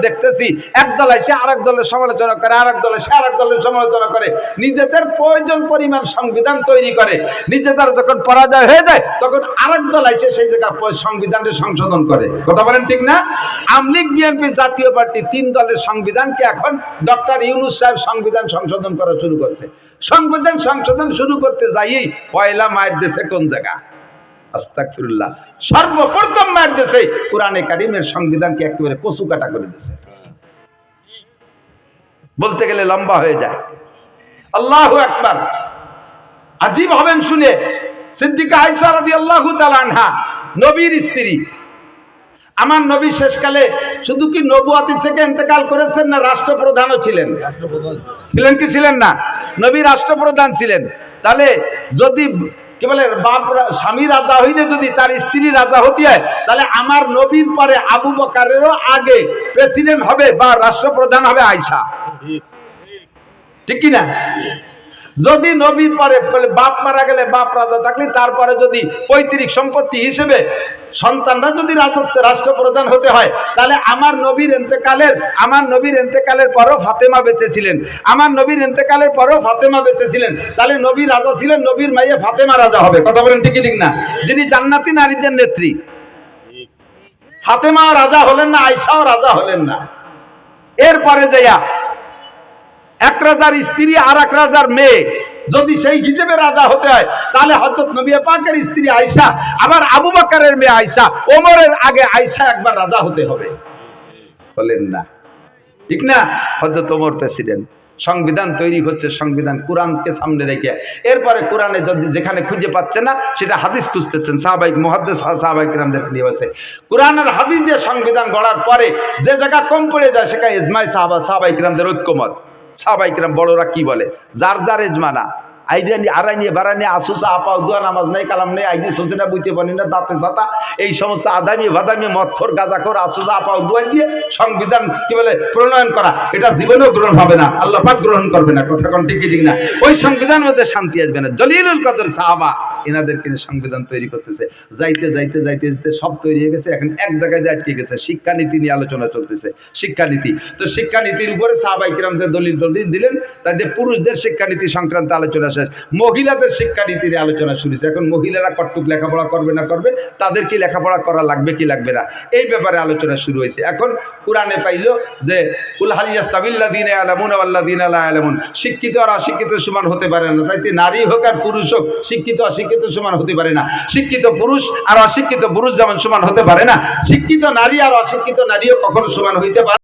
দেখতেছি একদল এসে আরেক দলের সমালোচনা করে, আরেক দল এসে আরেক দলের সমালোচনা করে, নিজেদের প্রয়োজন পরিমাণ সংবিধান তৈরি করে, নিজেদের যখন পরাজয় হয়ে যায় তখন আরেক দল এসে সেই জায়গায় সংবিধানকে সংশোধন করে। কথা বলেন ঠিক না? আওয়ামী লীগ, বিএনপি, জাতীয় পার্টি তিন দলের সংবিধানকে এখন ডক্টর ইউনূস সাহেব সংবিধান সংশোধন করা শুরু করছে। সংবিধান সংশোধন শুরু করতে যাইয়েই পয়লা মায়ের দেশে কোন জায়গা? আস্তাগফিরুল্লাহ। সর্বপ্রথম মায়ের দেশে কোরআনে কারিমের সংবিধানকে একেবারে কচু কাটা করে দিয়েছে। বলতে গেলে লম্বা হয়ে যায়। আল্লাহু আকবার। আজীব হবেন শুনে, সিদ্দিকা আয়েশা রাদিয়াল্লাহু তাআলা আনহা নবীর স্ত্রী। আমার নবী শেষকালে শুধু কি নবুয়াতি থেকে ইন্তেকাল করেছেন না রাষ্ট্রপ্রধানও ছিলেন? ছিলেন কি ছিলেন না? নবী রাষ্ট্রপ্রধান ছিলেন। তাহলে যদি কি বলে স্বামী রাজা হইলে যদি তার স্ত্রী রাজা হতে হয়, তাহলে আমার নবীর পরে আবু বকরেরও আগে প্রেসিডেন্ট হবে বা রাষ্ট্রপ্রধান হবে আয়েশা, ঠিক কি না? যদি নবীর পরে বাপ মারা গেলে বাপ রাজা থাকলে তারপরে যদি পৈতৃক সম্পত্তি হিসেবে সন্তানরা যদি রাষ্ট্রপ্রধান হতে হয়, তাহলে আমার নবীর এন্তেকালের পরও ফাতেমা বেঁচে ছিলেন, আমার নবীর এন্তেকালের পরও ফাতেমা বেঁচে ছিলেন। তাহলে নবী রাজা ছিলেন, নবীর মাইয়া ফাতেমা রাজা হবে। কথা বলেন ঠিক ঠিক না? যিনি জান্নাতি নারীদের নেত্রী। ফাতেমাও রাজা হলেন না, আয়েশাও রাজা হলেন না। এরপরে যাইয়া এক রাজার স্ত্রী আর এক রাজার মেয়ে যদি সেই হিসেবে রাজা হতে হয়, তাহলে হযরত নবী পাকের স্ত্রী আয়েশা, আবার আবু বকরের মেয়ে আয়েশা, ওমরের আগে আয়েশা একবার রাজা হতে হবে। বলেন না ঠিক না? হযরত ওমর প্রেসিডেন্ট। সংবিধান তৈরি হচ্ছে, সংবিধান কোরআনকে সামনে রেখে। এরপরে কোরআনে যদি যেখানে খুঁজে পাচ্ছে না সেটা হাদিস খুঁজতেছেন। সাহাবায়ে মুহাদ্দিস সাহাবায়ে কিরামদেরকে নিয়ে বসে কোরআনের হাদিস দিয়ে সংবিধান গড়ার পরে যে জায়গা কম পড়ে যায় সেখানে ইজমাই সাহাবায়ে কিরামদের ঐক্যমত। সাহাবায়ে কিরাম বড়রা কি বলে? যার যার ইজমা না, আইডিয়ানি আড়াইনি বারানি আসুসা আপা দুয়া নামাজ নাই কালাম নেই আইডি সোচনা বুঝতে পারি না দাঁতে ছাতা এই সমস্ত আদামি ভাদামি মদখোর গাঁজাখোর আসুসা আপা দুয়া দিয়ে সংবিধান কি বলে প্রণয়ন করা, এটা জীবনেও গ্রহণ হবে না, আল্লাহ পাক গ্রহণ করবে না। কথা কোন ঠিক ঠিক না? ওই সংবিধানের মধ্যে শান্তি আসবে না। জলিলুল কদর সাহাবা এনাদেরকে সংবিধান তৈরি করতেছে, যাইতে যাইতে যাইতে যাইতে সব তৈরি হয়ে গেছে। এখন এক জায়গায় যায় ঠিক আছে, শিক্ষানীতি নিয়ে আলোচনা চলতেছে। শিক্ষানীতি, তো শিক্ষানীতির উপরে সাহাবায়ে কিরাম যে দলিল দিলেন, তাদের পুরুষদের শিক্ষানীতি সংক্রান্ত আলোচনা শেষ, মহিলাদের শিক্ষানীতির আলোচনা শুরু হয়েছে। এখন মহিলারা কতটুকু লেখাপড়া করবে না করবে, তাদের কি লেখাপড়া করা লাগবে কি লাগবে না, এই ব্যাপারে আলোচনা শুরু হয়েছে। এখন কোরআনে পাইল যে কুল হাল ইয়াস্তাবিল্লাযীনা ইয়ালামুনা ওয়াল্লাযীনা লা ইয়ালামুন, শিক্ষিত আর অশিক্ষিত সমান হতে পারে না। তাইতে নারী হোক আর পুরুষ হোক, শিক্ষিত অশিক্ষিত সমান হতে পারে না। শিক্ষিত পুরুষ আর অশিক্ষিত পুরুষ যেমন সমান হতে পারে না, শিক্ষিত নারী আর অশিক্ষিত নারীও কখনো সমান হইতে পারে